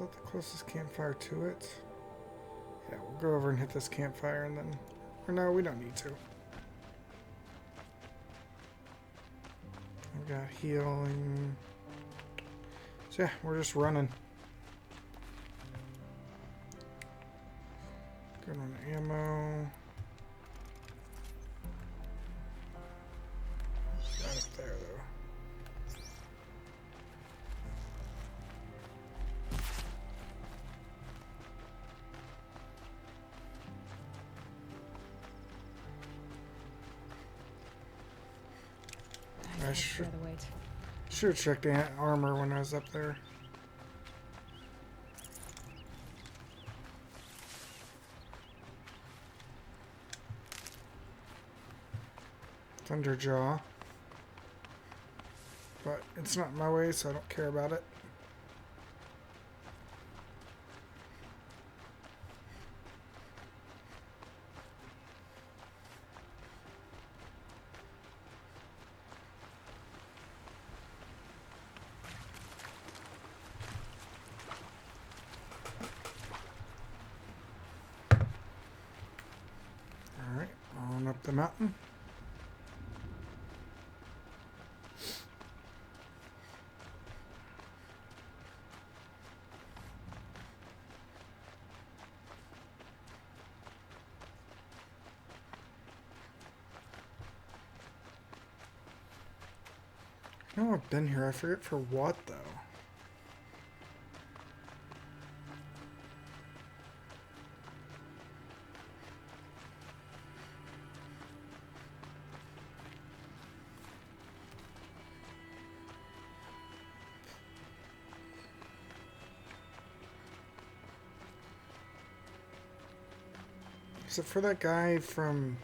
that the closest campfire to it? Yeah, we'll go over and hit this campfire and then... Or no, we don't need to. We got healing. So yeah, we're just running. Good on ammo. Right up there though. I should have checked the armor when I was up there. Thunderjaw. But it's not my way, so I don't care about it. Alright, on up the mountain. I know I've been here. I forget for what, though. Is it for that guy from...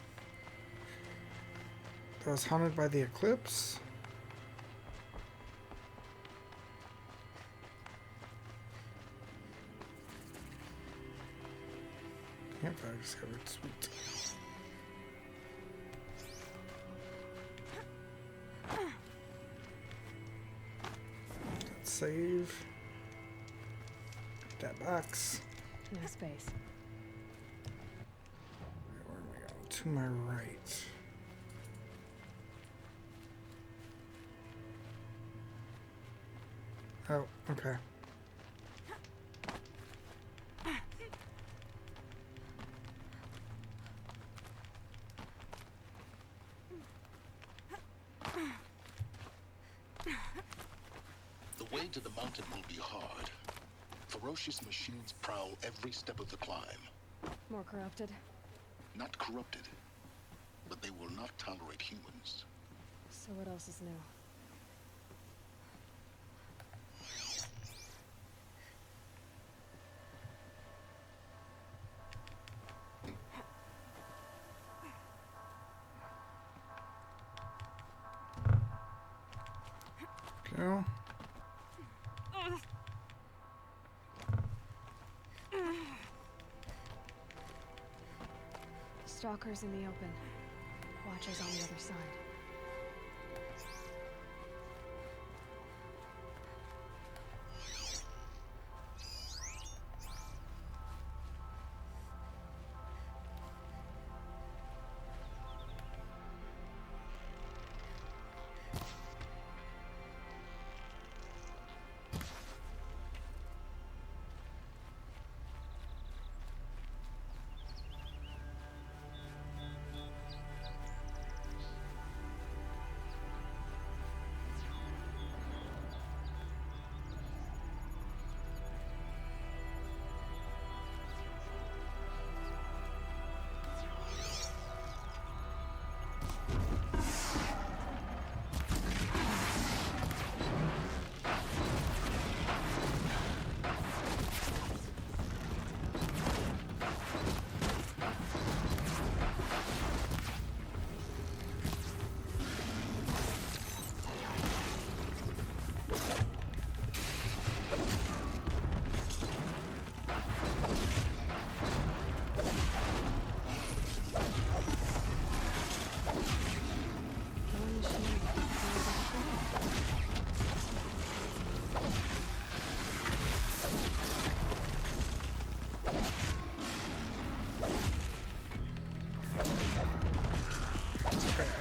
that was haunted by the eclipse? Campfire discovered. Sweet. Let's save. That box. No space. Where am I going? To my right. Oh, okay. The way to the mountain will be hard. Ferocious machines prowl every step of the climb. More corrupted. Not corrupted, but they will not tolerate humans. So what else is new? Go. Stalkers in the open. Watchers on the other side.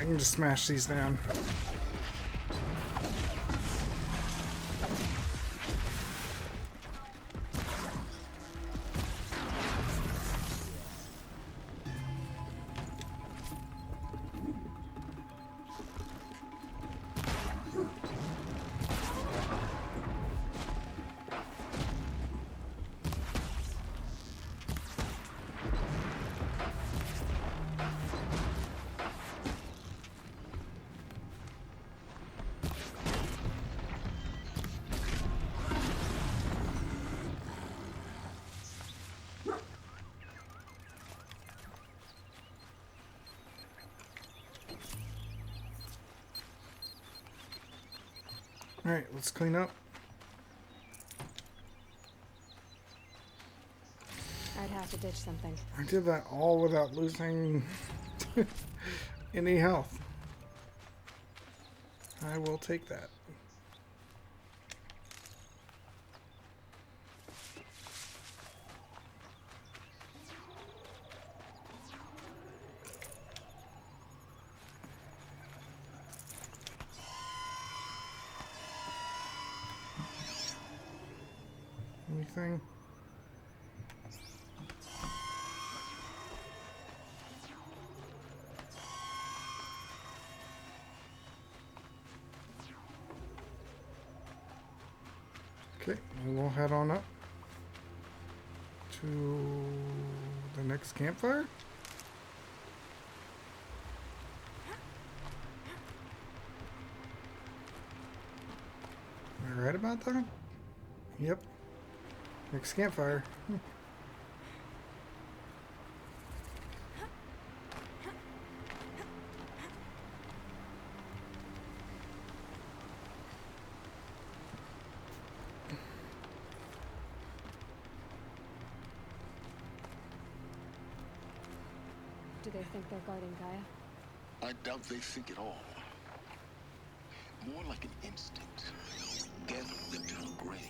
can just smash these down. Alright, let's clean up. I'd have to ditch something. I did that all without losing any health. I will take that. Anything? Okay, we'll head on up to the next campfire. Am I right about that? Yep. Next campfire. Do they think they're guarding Gaia? I doubt they think at all. More like an instinct. Gather them to her grave.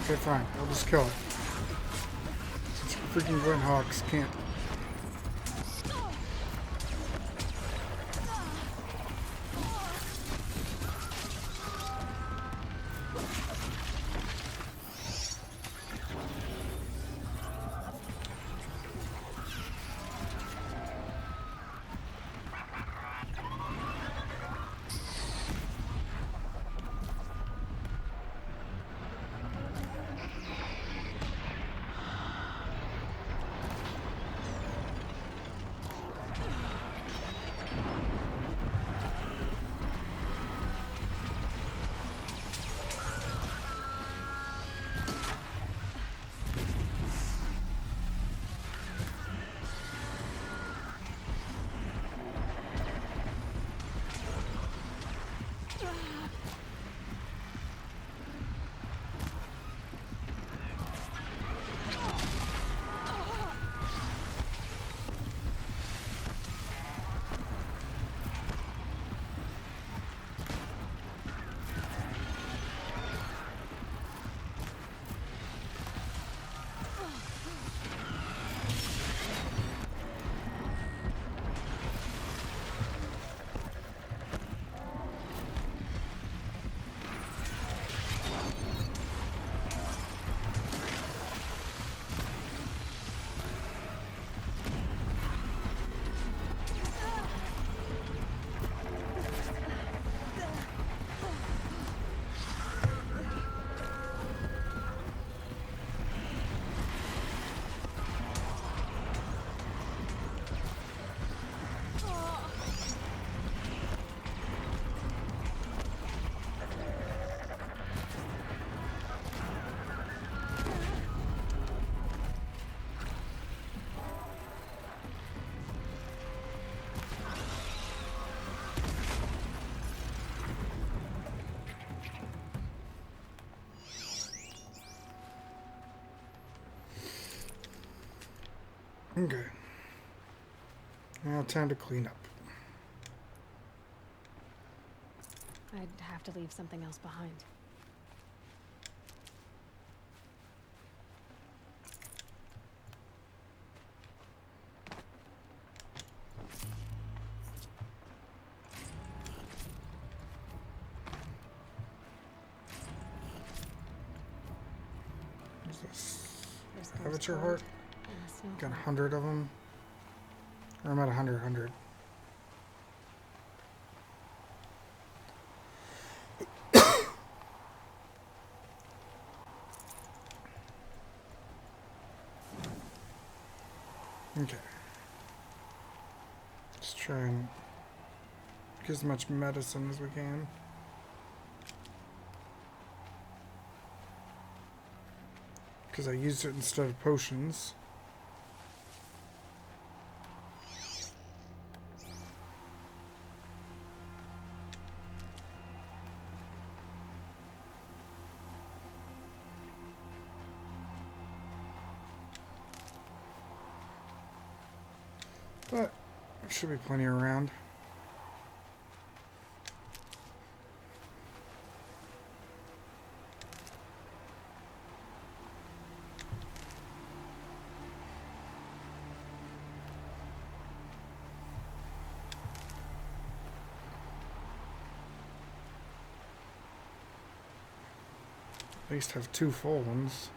Okay, fine. We'll just kill it. These freaking Glinthawks can't. Okay. Now time to clean up. I'd have to leave something else behind. What's this? This goes Avatar cold heart? and a snowflake. Got 100 of them. Or I'm at 100. Okay. Let's try and get as much medicine as we can. Because I used it instead of potions. But there should be plenty around. At least have 2 full ones.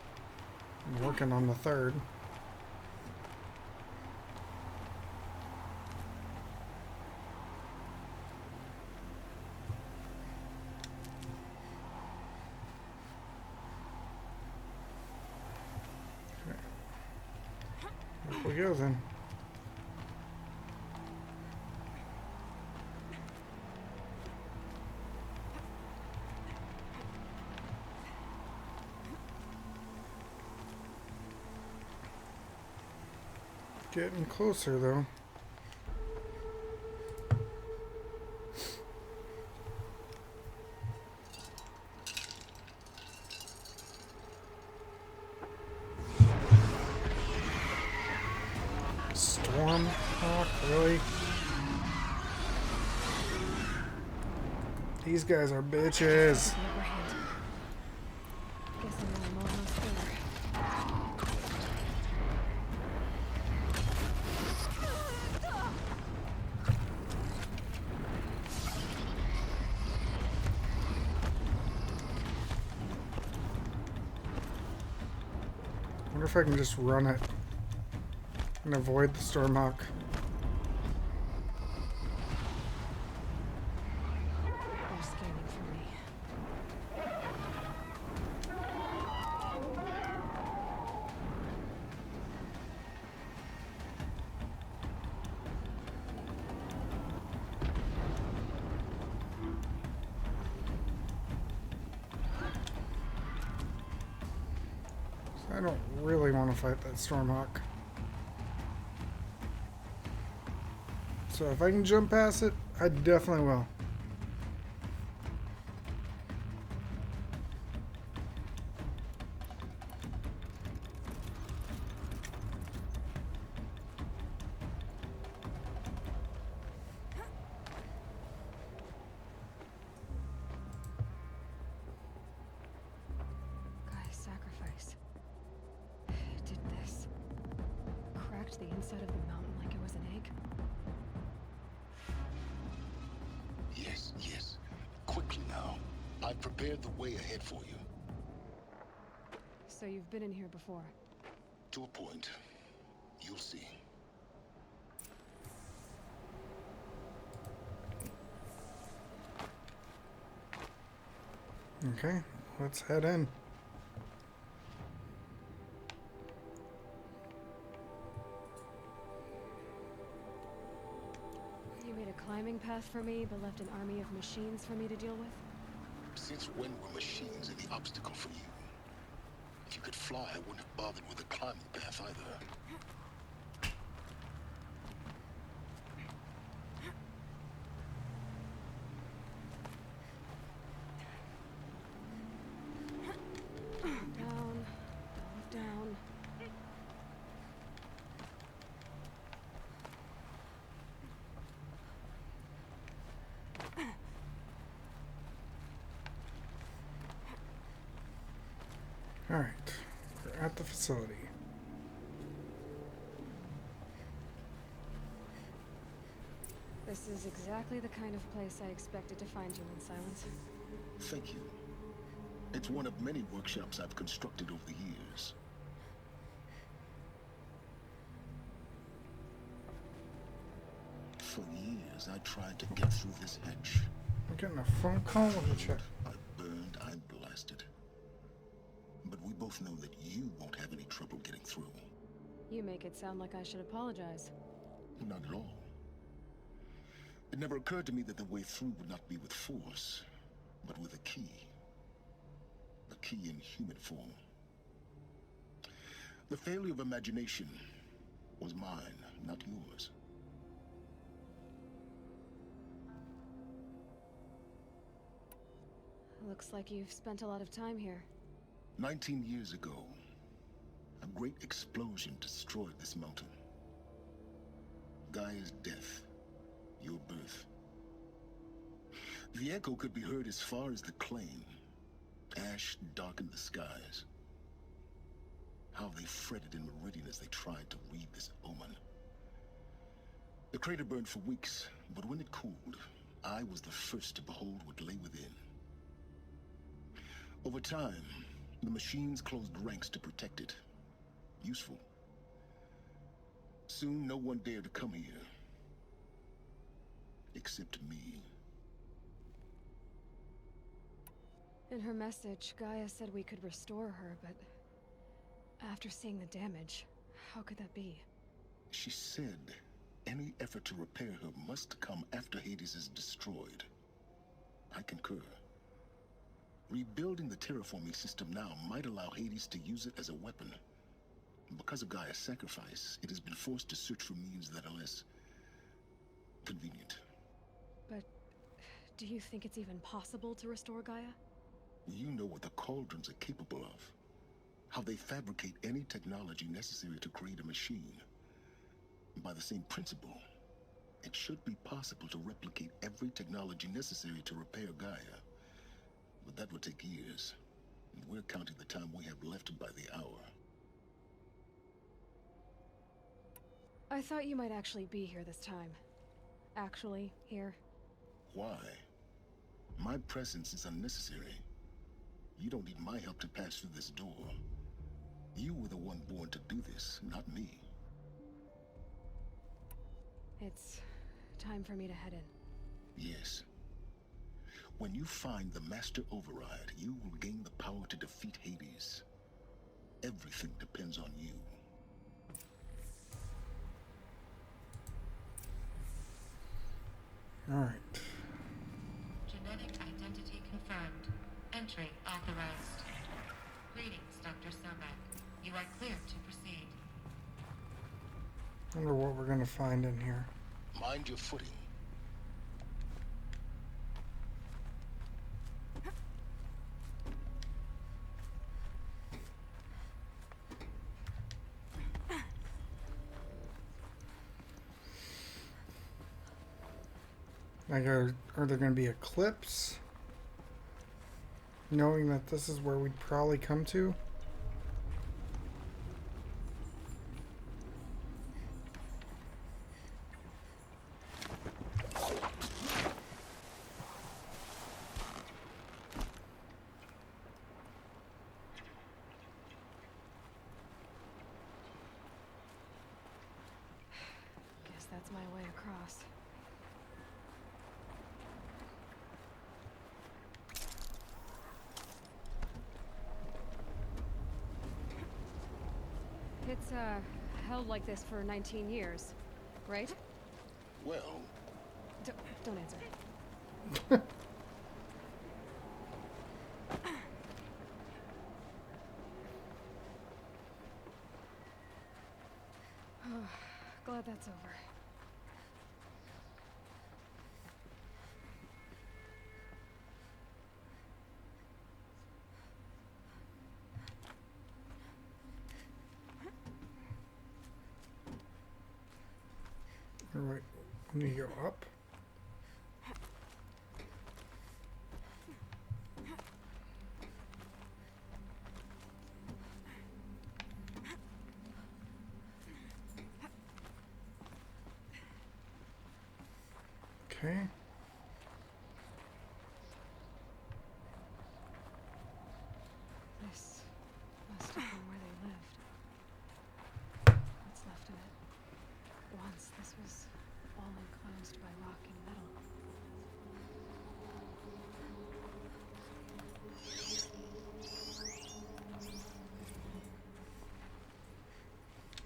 I'm working on the 3rd. Here we go then. Getting closer though. Storm Hawk, really? These guys are bitches. The upper hand. Guessing I'm almost there. I wonder if I can just run it and avoid the Stormhawk. They're scanning for me. I don't really want to fight that Stormhawk. So if I can jump past it, I definitely will. Guy's sacrifice. It did this. Cracked the inside of the mountain like it was an egg. Yes, yes. Quickly now. I've prepared the way ahead for you. So you've been in here before. To a point. You'll see. Okay, let's head in. You made a climbing path for me, but left an army of machines for me to deal with? Since when were machines any obstacle for you? If you could fly, I wouldn't have bothered with a climbing path either. Down, down. Alright, we're at the facility. This is exactly the kind of place I expected to find you in, Silence. Thank you. It's one of many workshops I've constructed over the years. For years, I tried to get through this hatch. I'm getting a phone call. Let me check. I burned, I blasted. But we both know that you won't have any trouble getting through. You make it sound like I should apologize. Not at all. It never occurred to me that the way through would not be with force, but with a key. A key in human form. The failure of imagination was mine, not yours. Looks like you've spent a lot of time here. 19 years ago, a great explosion destroyed this mountain. Gaia's death, your birth. The echo could be heard as far as the claim. Ash darkened the skies. How they fretted in meridian as they tried to read this omen. The crater burned for weeks, but when it cooled, I was the first to behold what lay within. Over time, the machines closed ranks to protect it. Useful. Soon, no one dared to come here. Except me. In her message, Gaia said we could restore her, but after seeing the damage, how could that be? She said any effort to repair her must come after Hades is destroyed. I concur. Rebuilding the terraforming system now might allow Hades to use it as a weapon. Because of Gaia's sacrifice, it has been forced to search for means that are less convenient. But do you think it's even possible to restore Gaia? You know what the Cauldrons are capable of. How they fabricate any technology necessary to create a machine. By the same principle, it should be possible to replicate every technology necessary to repair Gaia. But that would take years, and we're counting the time we have left by the hour. I thought you might actually be here this time. Actually, here. Why? My presence is unnecessary. You don't need my help to pass through this door. You were the one born to do this, not me. It's time for me to head in. Yes. When you find the Master Override, you will gain the power to defeat Hades. Everything depends on you. All right. Genetic identity confirmed. Entry authorized. Greetings, Dr. Somak. You are clear to proceed. Wonder what we're gonna find in here. Mind your footing. Like, are there going to be eclipse? Knowing that this is where we'd probably come to? Guess that's my way across. It's, held like this for 19 years, right? Well, Don't answer. Glad that's over. Alright, we need to go up. Okay. This must have been where they lived. What's left of it. Once this was all enclosed by rock and metal.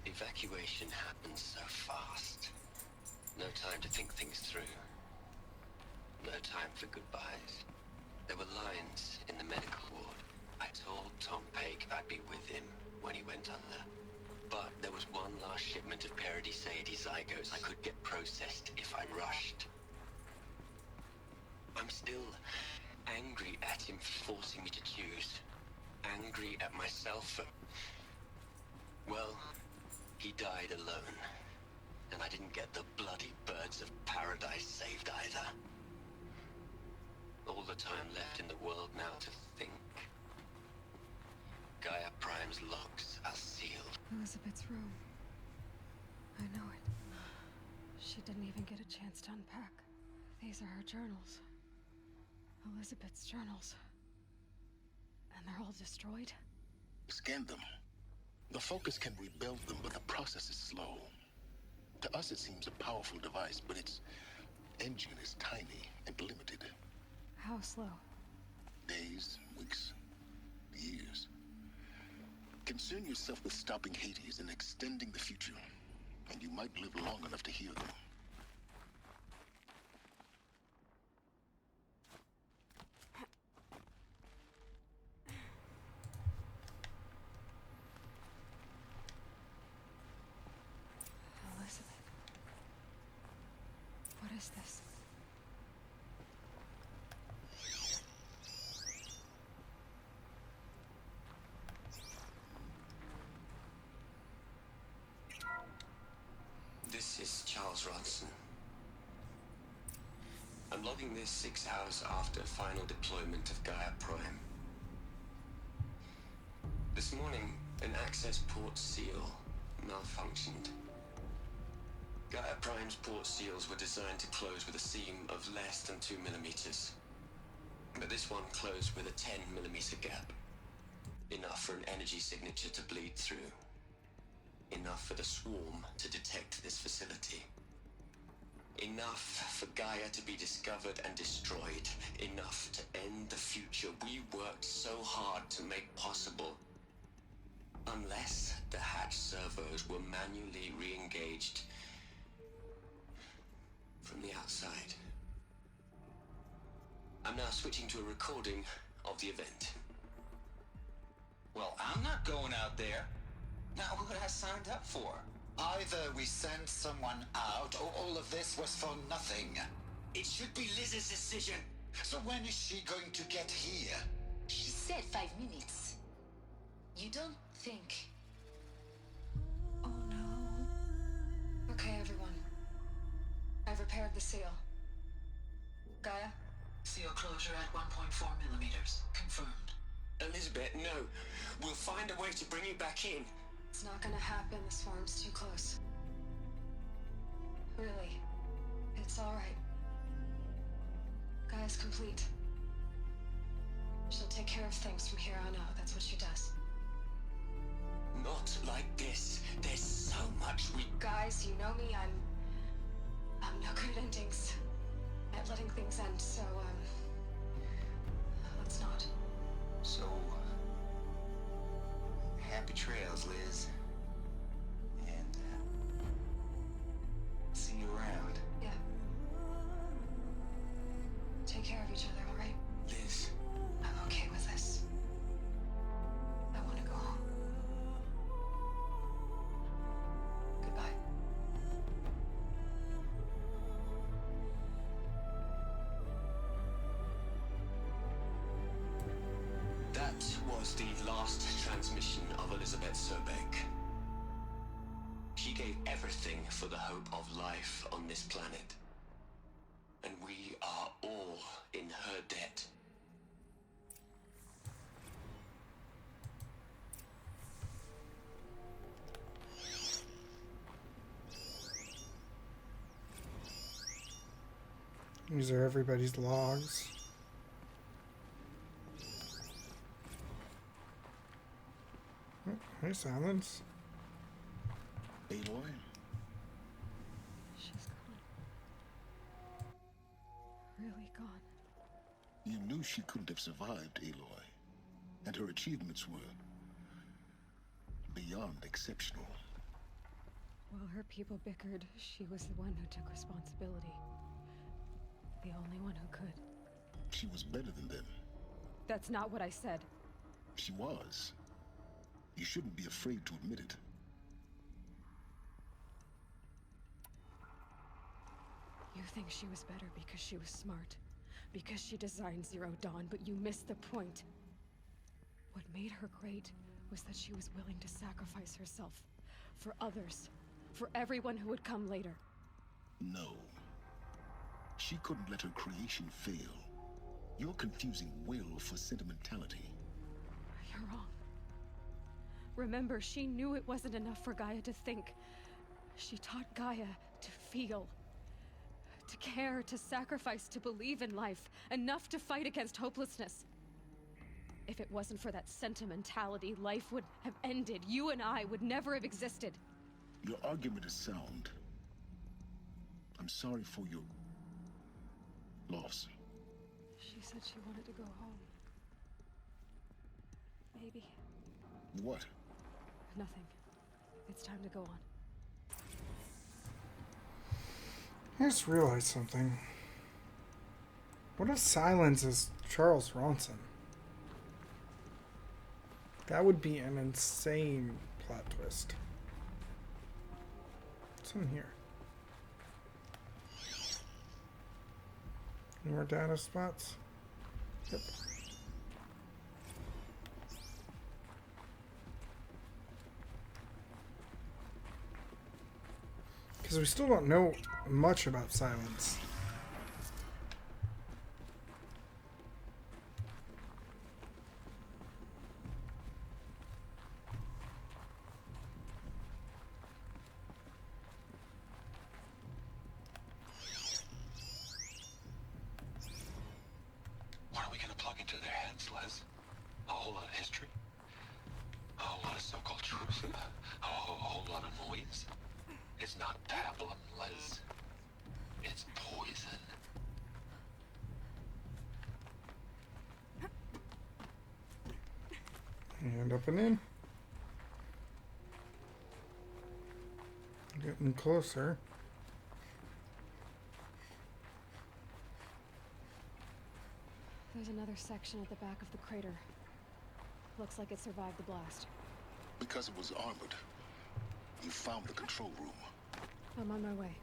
Evacuation happened so fast. No time to think things through. No time for goodbyes. There were lines in the medical ward. I told Tom Paik I'd be with him when he went under. But there was one last shipment of Paradis-Sadie zygotes I could get processed if I rushed. I'm still angry at him for forcing me to choose. Angry at myself for... Well, he died alone. And I didn't get the bloody birds of paradise saved either. All the time left in the world now to think. Gaia Prime's logs are sealed. Elizabeth's room. I know it. She didn't even get a chance to unpack. These are her journals. Elizabeth's journals. And they're all destroyed? Scan them. The Focus can rebuild them, but the process is slow. To us, it seems a powerful device, but its engine is tiny and limited. How slow? Days, weeks, years. Concern yourself with stopping Hades and extending the future, and you might live long enough to hear them. Elizabeth. What is this? This is Charles Ronson. I'm logging this 6 hours after final deployment of Gaia Prime. This morning, an access port seal malfunctioned. Gaia Prime's port seals were designed to close with a seam of less than 2 millimeters. But this one closed with a 10 millimeter gap. Enough for an energy signature to bleed through. Enough for the swarm to detect this facility. Enough for Gaia to be discovered and destroyed. Enough to end the future we worked so hard to make possible. Unless the hatch servos were manually re-engaged from the outside. I'm now switching to a recording of the event. Well, I'm not going out there. Not what I signed up for. Either we send someone out, or all of this was for nothing. It should be Liz's decision. So when is she going to get here? She said 5 minutes. You don't think... Oh no. Okay, everyone. I've repaired the seal. Gaia? Seal closure at 1.4 millimeters. Confirmed. Elizabeth, no. We'll find a way to bring you back in. It's not gonna happen. The swarm's too close. Really. It's alright. Gaia's complete. She'll take care of things from here on out. That's what she does. Not like this. There's so much we... Guys, you know me. I'm no good at endings. At letting things end, so, let's not. So, happy trails, Liz. And, see you around. Yeah. Take care of each other, alright? Liz. I'm okay with this. I want to go home. Goodbye. That was the last transmission of Elizabeth Sobek. She gave everything for the hope of life on this planet. And we are all in her debt. These are everybody's logs. Oh, hey, Silence. Aloy? She's gone. Really gone. You knew she couldn't have survived, Aloy. And her achievements were beyond exceptional. While her people bickered, she was the one who took responsibility. The only one who could. She was better than them. That's not what I said. She was. You shouldn't be afraid to admit it. You think she was better because she was smart, because she designed Zero Dawn, but you missed the point. What made her great was that she was willing to sacrifice herself for others, for everyone who would come later. No. She couldn't let her creation fail. You're confusing will for sentimentality. You're wrong. Remember, she knew it wasn't enough for Gaia to think. She taught Gaia to feel. To care, to sacrifice, to believe in life. Enough to fight against hopelessness. If it wasn't for that sentimentality, life would have ended. You and I would never have existed. Your argument is sound. I'm sorry for your loss. She said she wanted to go home. Maybe. What? Nothing. It's time to go on. I just realized something. What if Silence is Charles Ronson? That would be an insane plot twist. What's in here? Any more data spots? Yep. Because we still don't know much about Silence. What are we gonna plug into their heads, Les? A whole lot of history? A whole lot of so-called truth? A whole lot of noise? It's not pablum, Les. It's poison. And up and in. Getting closer. There's another section at the back of the crater. Looks like it survived the blast. Because it was armored. You found the control room. I'm on my way.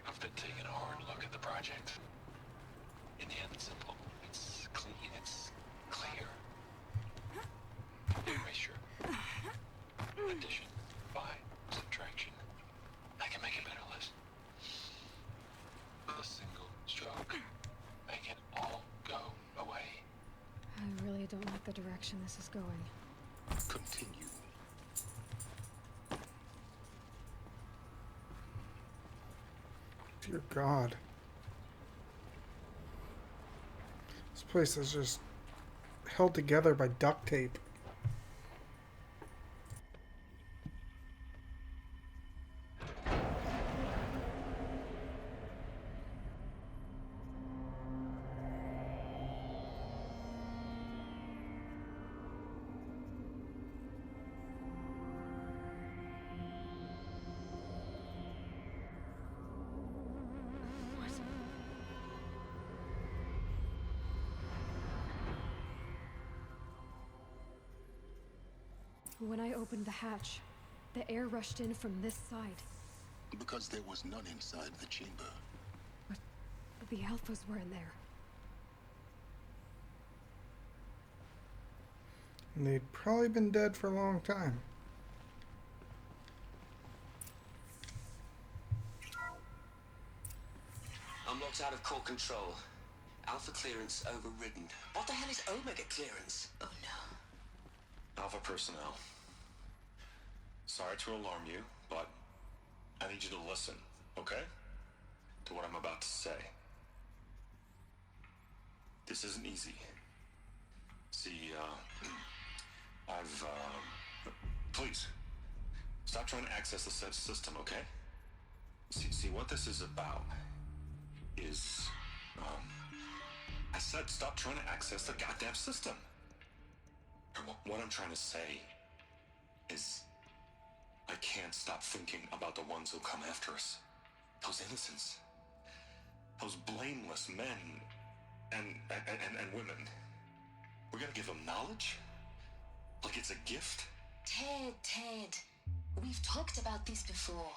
I've been taking a hard look at the project. In the end, it's simple. It's clean. It's clear. Erasure. Addition. By. Subtraction. I can make a better list. With a single stroke. Make it all go away. I really don't like the direction this is going. Continue. Dear God. This place is just held together by duct tape. When I opened the hatch, the air rushed in from this side. Because there was none inside the chamber. But the alphas were in there. And they'd probably been dead for a long time. Core control. Alpha clearance overridden. What the hell is Omega clearance? Oh no. Alpha personnel. Sorry to alarm you, but I need you to listen, okay? To what I'm about to say. This isn't easy. See, please, stop trying to access the system, okay? See, what this is about is, I said stop trying to access the goddamn system. What I'm trying to say is, I can't stop thinking about the ones who come after us. Those innocents. Those blameless men and women. We're gonna give them knowledge? Like it's a gift? Ted. We've talked about this before.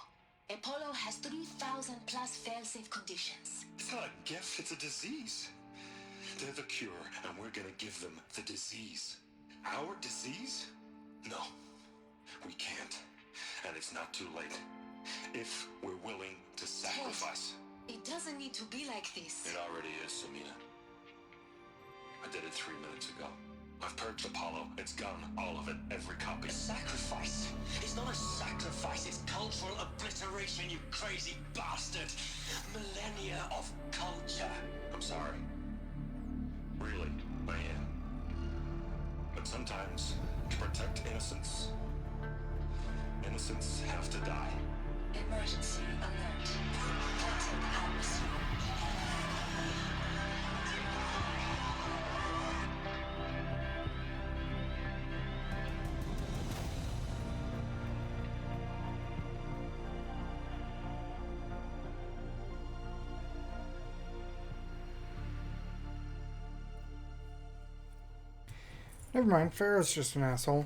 Apollo has 3,000 plus fail-safe conditions. It's not a gift, it's a disease. They're the cure, and we're gonna give them the disease. Our disease? No, we can't. And it's not too late. If we're willing to sacrifice. Ted, it doesn't need to be like this. It already is, Samina. I did it 3 minutes ago. I've purged Apollo. It's gone. All of it. Every copy. A sacrifice? It's not a sacrifice, it's cultural obliteration, you crazy bastard! Millennia of culture. I'm sorry. Really, I am. But sometimes, to protect innocence, innocents have to die. Emergency alert. Contact atmosphere. Never mind, Pharaoh's just an asshole.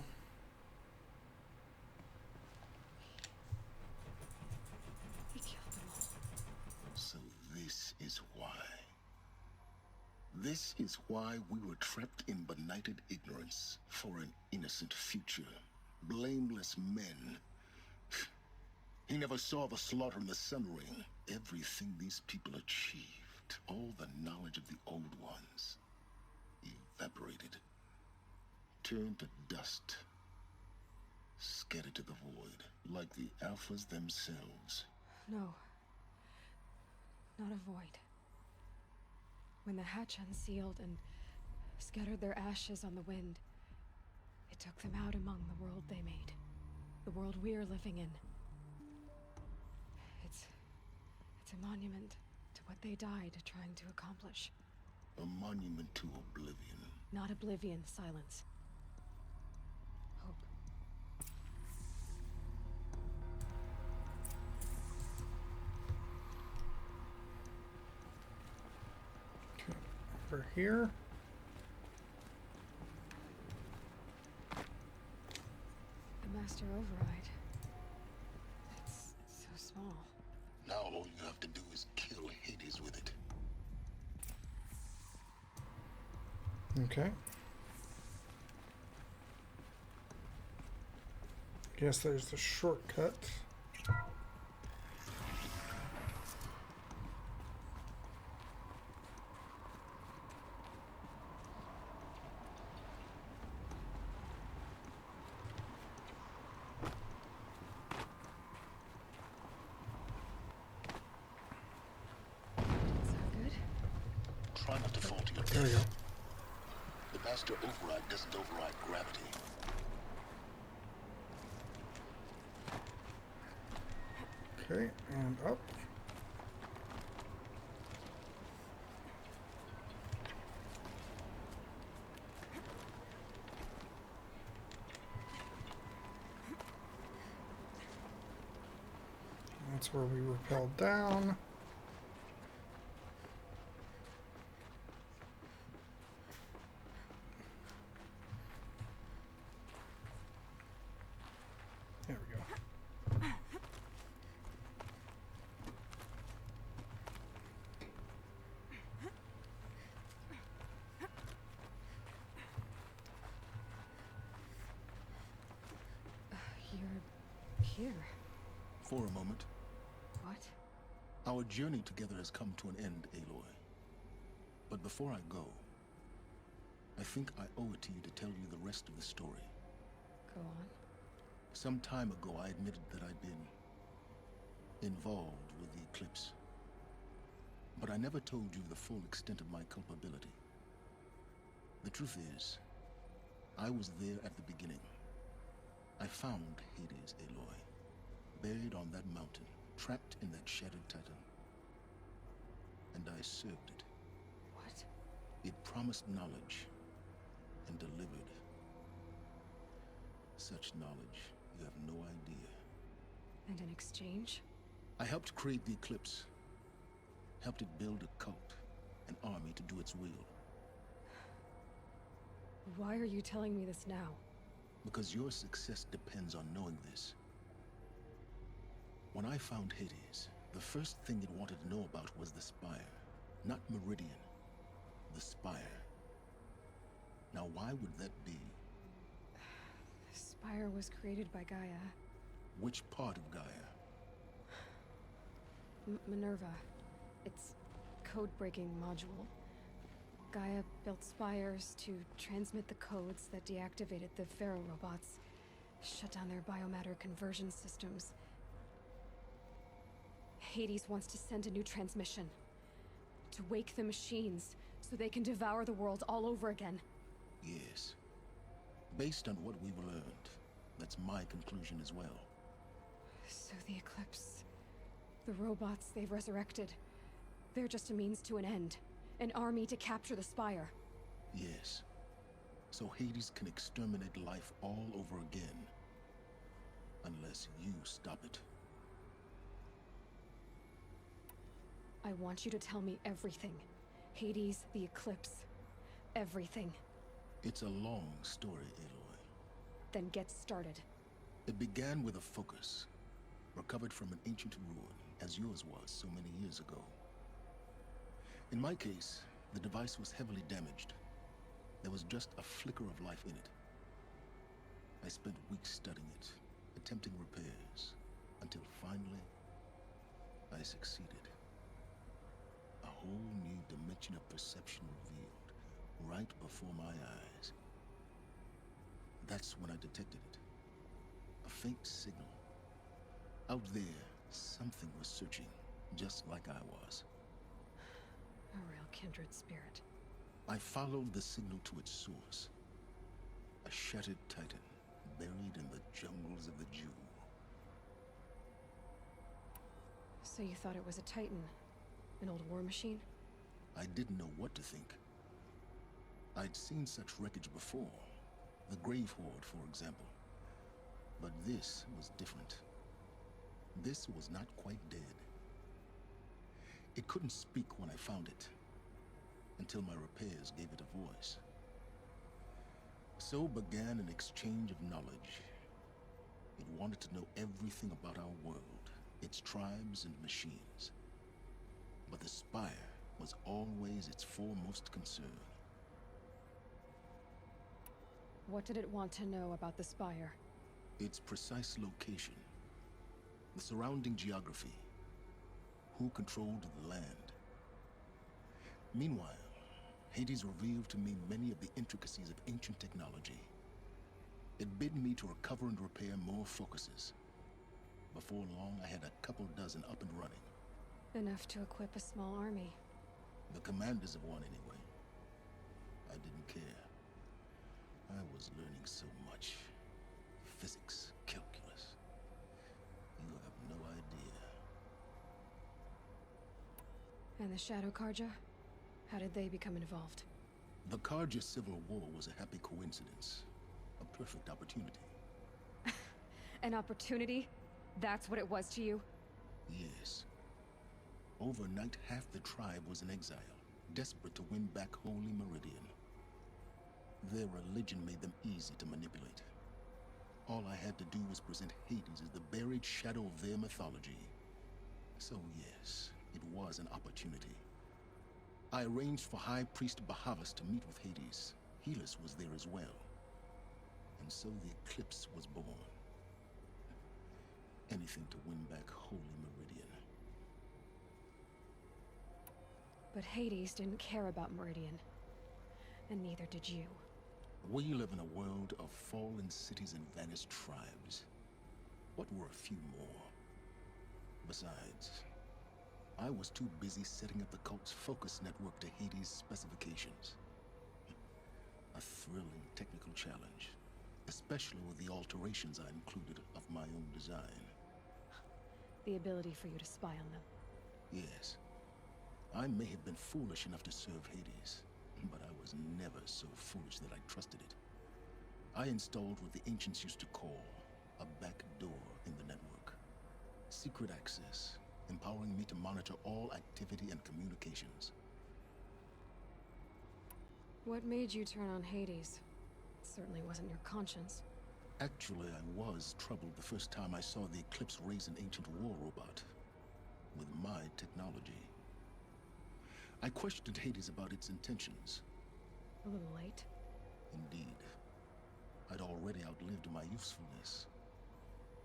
He killed them all. So this is why. This is why we were trapped in benighted ignorance for an innocent future. Blameless men. He never saw the slaughter in the sun ring. Everything these people achieved, all the knowledge of the old ones, evaporated. Turned to dust. Scattered to the void, like the Alphas themselves. No. Not a void. When the hatch unsealed and scattered their ashes on the wind, it took them out among the world they made. The world we're living in. It's a monument to what they died trying to accomplish. A monument to oblivion. Not oblivion, silence. Hope. Okay, over here. The master override. It's so small. Now all you have to do is kill Hades with it. Okay. Guess there's the shortcut. Is that good? Try not to fall to your There we go. death. The master override doesn't override gravity. Okay, and up. That's where we rappelled down. There we go. You're here. For a moment, What? our journey together has come to an end, Aloy. But before I go, I think I owe it to you to tell you the rest of the story. Go on. Some time ago, I admitted that I'd been involved with the eclipse. But I never told you the full extent of my culpability. The truth is, I was there at the beginning. I found Hades, Aloy, buried on that mountain, trapped in that shattered titan. And I served it. What? It promised knowledge and delivered. Such knowledge, you have no idea. And in exchange? I helped create the Eclipse. Helped it build a cult, an army to do its will. Why are you telling me this now? Because your success depends on knowing this. When I found Hades, the first thing it wanted to know about was the Spire. Not Meridian. The Spire. Now why would that be? The Spire was created by Gaia. Which part of Gaia? Minerva. Its code-breaking module. Gaia built spires to transmit the codes that deactivated the Pharaoh robots, shut down their biomatter conversion systems. Hades wants to send a new transmission. To wake the machines, so they can devour the world all over again. Yes. Based on what we've learned, that's my conclusion as well. So the Eclipse... the robots they've resurrected... they're just a means to an end. An army to capture the Spire. Yes. So Hades can exterminate life all over again. Unless you stop it. I want you to tell me everything. Hades, the Eclipse. Everything. It's a long story, Aloy. Then get started. It began with a focus. Recovered from an ancient ruin, as yours was so many years ago. In my case, the device was heavily damaged. There was just a flicker of life in it. I spent weeks studying it, attempting repairs, until finally, I succeeded. A whole new dimension of perception revealed, right before my eyes. That's when I detected it. A faint signal. Out there, something was searching, just like I was. A real kindred spirit. I followed the signal to its source. A shattered titan, buried in the jungles of the Jew. So you thought it was a titan? An old war machine? I didn't know what to think. I'd seen such wreckage before. The Grave Horde, for example. But this was different. This was not quite dead. It couldn't speak when I found it, until my repairs gave it a voice. So began an exchange of knowledge. It wanted to know everything about our world, its tribes and machines. But the Spire was always its foremost concern. What did it want to know about the Spire? Its precise location, the surrounding geography, who controlled the land. Meanwhile, Hades revealed to me many of the intricacies of ancient technology. It bid me to recover and repair more focuses. Before long, I had a couple dozen up and running. Enough to equip a small army. The commanders of one, anyway. I didn't care. I was learning so much. Physics, calculus. You have no idea. And the Shadow Karja? How did they become involved? The Karja Civil War was a happy coincidence. A perfect opportunity. An opportunity? That's what it was to you? Yes. Overnight, half the tribe was in exile, desperate to win back Holy Meridian. Their religion made them easy to manipulate. All I had to do was present Hades as the buried shadow of their mythology. So yes, it was an opportunity. I arranged for High Priest Bahavas to meet with Hades. Helis was there as well. And so the Eclipse was born. Anything to win back Holy Meridian. But Hades didn't care about Meridian. And neither did you. We live in a world of fallen cities and vanished tribes. What were a few more? Besides, I was too busy setting up the cult's focus network to Hades' specifications. A thrilling technical challenge, especially with the alterations I included of my own design. The ability for you to spy on them. Yes, I may have been foolish enough to serve Hades, but I was never so foolish that I trusted it. I installed what the ancients used to call a back door in the network. Secret access, empowering me to monitor all activity and communications. What made you turn on Hades? It certainly wasn't your conscience. Actually, I was troubled the first time I saw the Eclipse raise an ancient war robot with my technology. I questioned Hades about its intentions. A little late. Indeed. I'd already outlived my usefulness.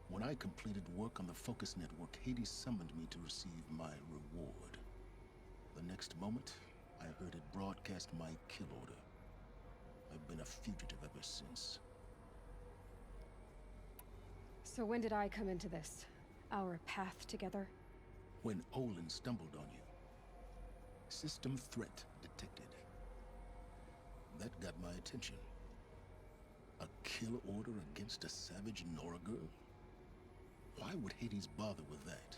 When I completed work on the Focus Network, Hades summoned me to receive my reward. The next moment, I heard it broadcast my kill order. I've been a fugitive ever since. So when did I come into this? Our path together? When Olin stumbled on you. System threat detected. That got my attention. A kill order against a savage Nora girl? Why would Hades bother with that?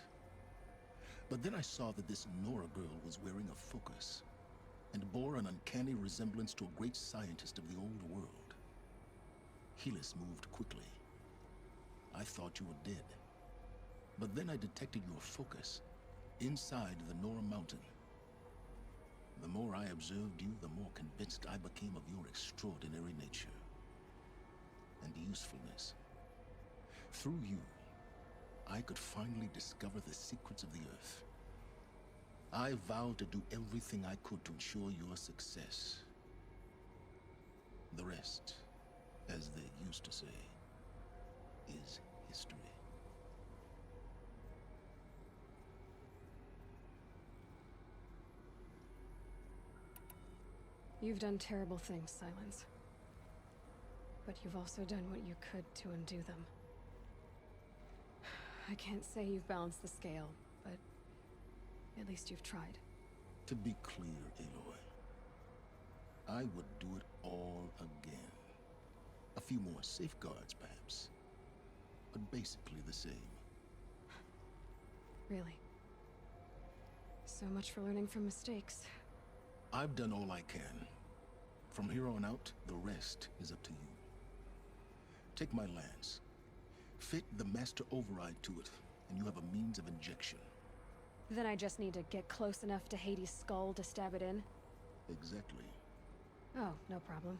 But then I saw that this Nora girl was wearing a focus, and bore an uncanny resemblance to a great scientist of the old world. Helis moved quickly. I thought you were dead. But then I detected your focus inside the Nora mountain. The more I observed you, the more convinced I became of your extraordinary nature and usefulness. Through you, I could finally discover the secrets of the Earth. I vowed to do everything I could to ensure your success. The rest, as they used to say, is history. You've done terrible things, Silence. But you've also done what you could to undo them. I can't say you've balanced the scale, but at least you've tried. To be clear, Aloy, I would do it all again. A few more safeguards, perhaps, but basically the same. Really? So much for learning from mistakes. I've done all I can. From here on out, the rest is up to you. Take my lance. Fit the master override to it, and you have a means of injection. Then I just need to get close enough to Hades' skull to stab it in? Exactly. Oh, no problem.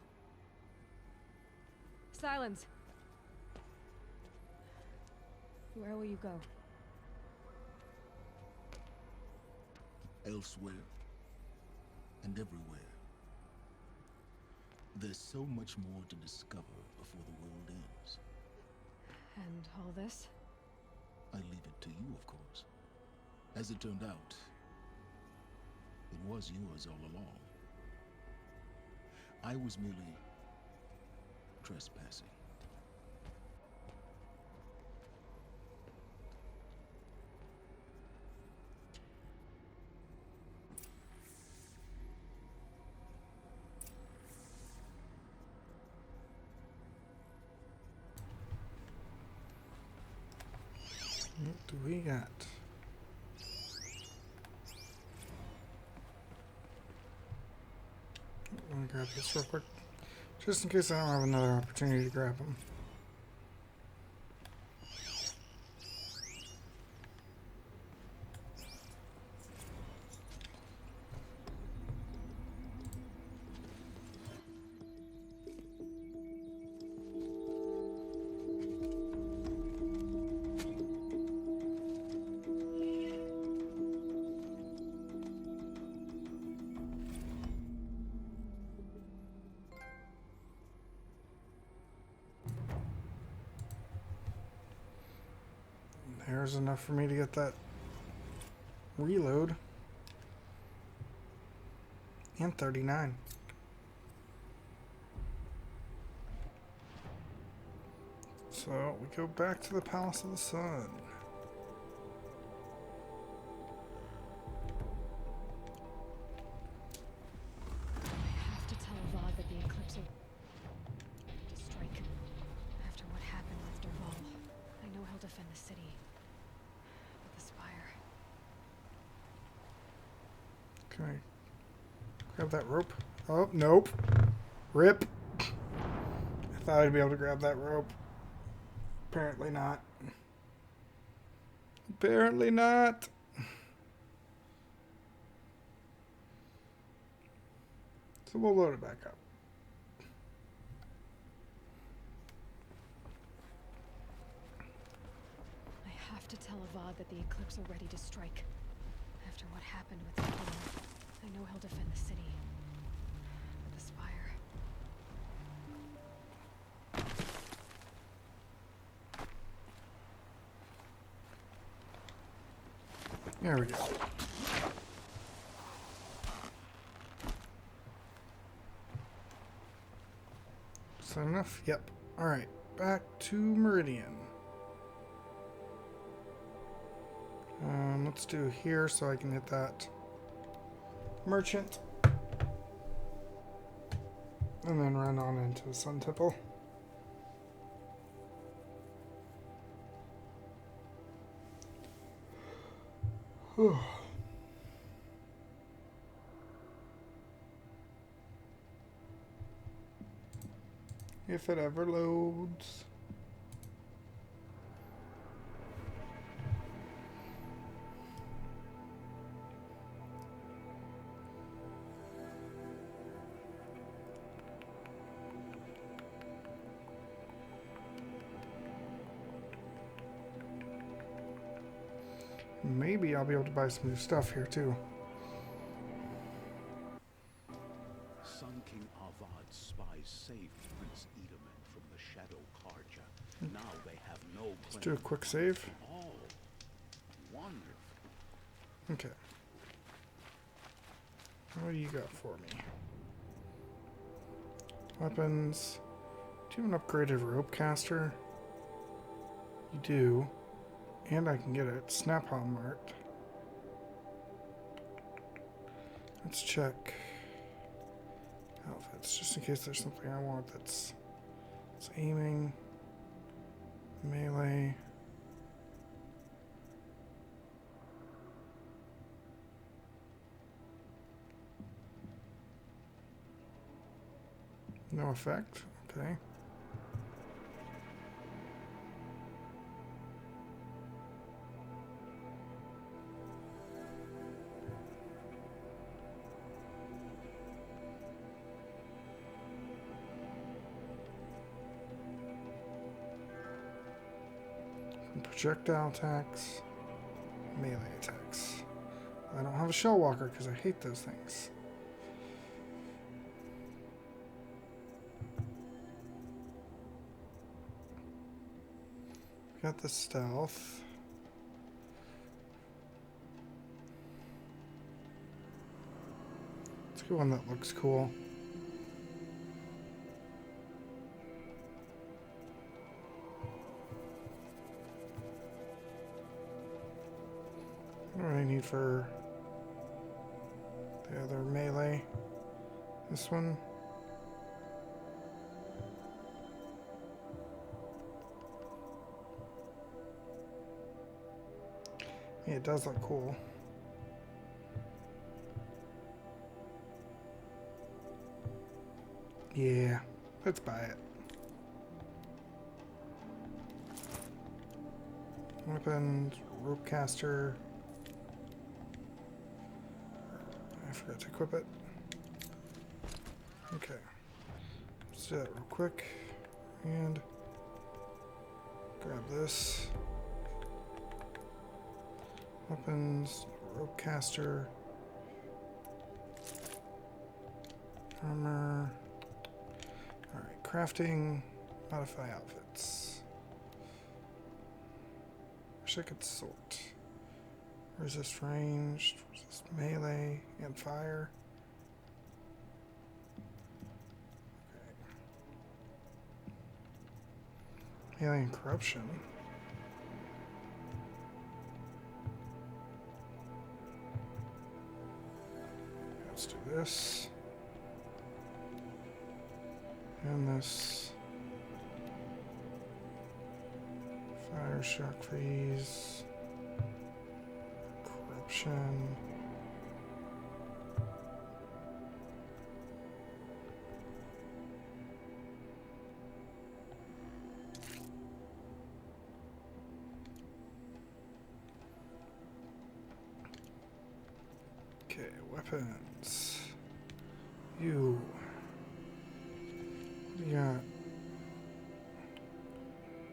Silence! Where will you go? Elsewhere. And everywhere. There's so much more to discover before the world ends. And all this? I leave it to you, of course. As it turned out, it was yours all along. I was merely trespassing. What do we got? Let me grab this real quick, just in case I don't have another opportunity to grab them. There's enough for me to get that reload. And 39. So we go back to the Palace of the Sun. I have to tell Avad that the eclipse will to strike. After what happened with Derval, I know he'll defend the city. But the Spire. Okay. Grab that rope. Oh, nope. Rip. I thought I'd be able to grab that rope. Apparently not. Apparently not. So we'll load it back up. I have to tell Avad that the eclipse are ready to strike. After what happened with Derval, I know he'll defend the city. But the Spire. There we go. Is that enough? Yep. Alright, back to Meridian. Let's do here so I can hit that merchant. And then run on into the Sun Temple. Whew. If it ever loads. Maybe I'll be able to buy some new stuff here too. Sun King Avad's spies saved Prince Edelman from the Shadow Karja. Now they have no Let's do a quick save. Oh, wonderful. Okay. What do you got for me? Weapons. Do you have an upgraded rope caster? You do. And I can get it Snap-on marked. Let's check outfits, just in case there's something I want that's aiming, melee. No effect. Okay. Projectile attacks, melee attacks. I don't have a shell walker because I hate those things. Got the stealth. Let's get one that looks cool. What do I need for the other melee? This one. Yeah, it does look cool. Yeah, let's buy it. Weapons, rope caster. I forgot to equip it. Okay. Let's do that real quick. And grab this. Weapons, rope caster, armor. Alright, crafting, modify outfits. Wish I could sort. Resist ranged, resist melee, and fire. Alien corruption. Let's do this. And this. Fire shock freeze. Corruption. Okay, weapons. You. What do you got?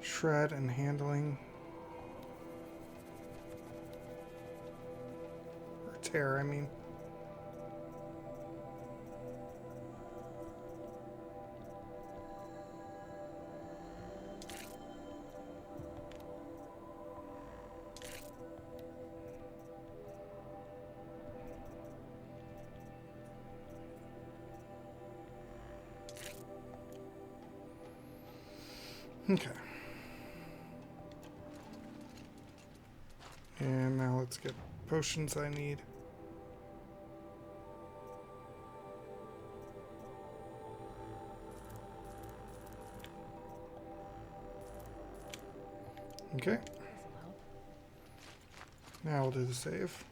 Shred and handling. Or tear, I mean. Okay. And now let's get potions I need. Okay. Now we'll do the save.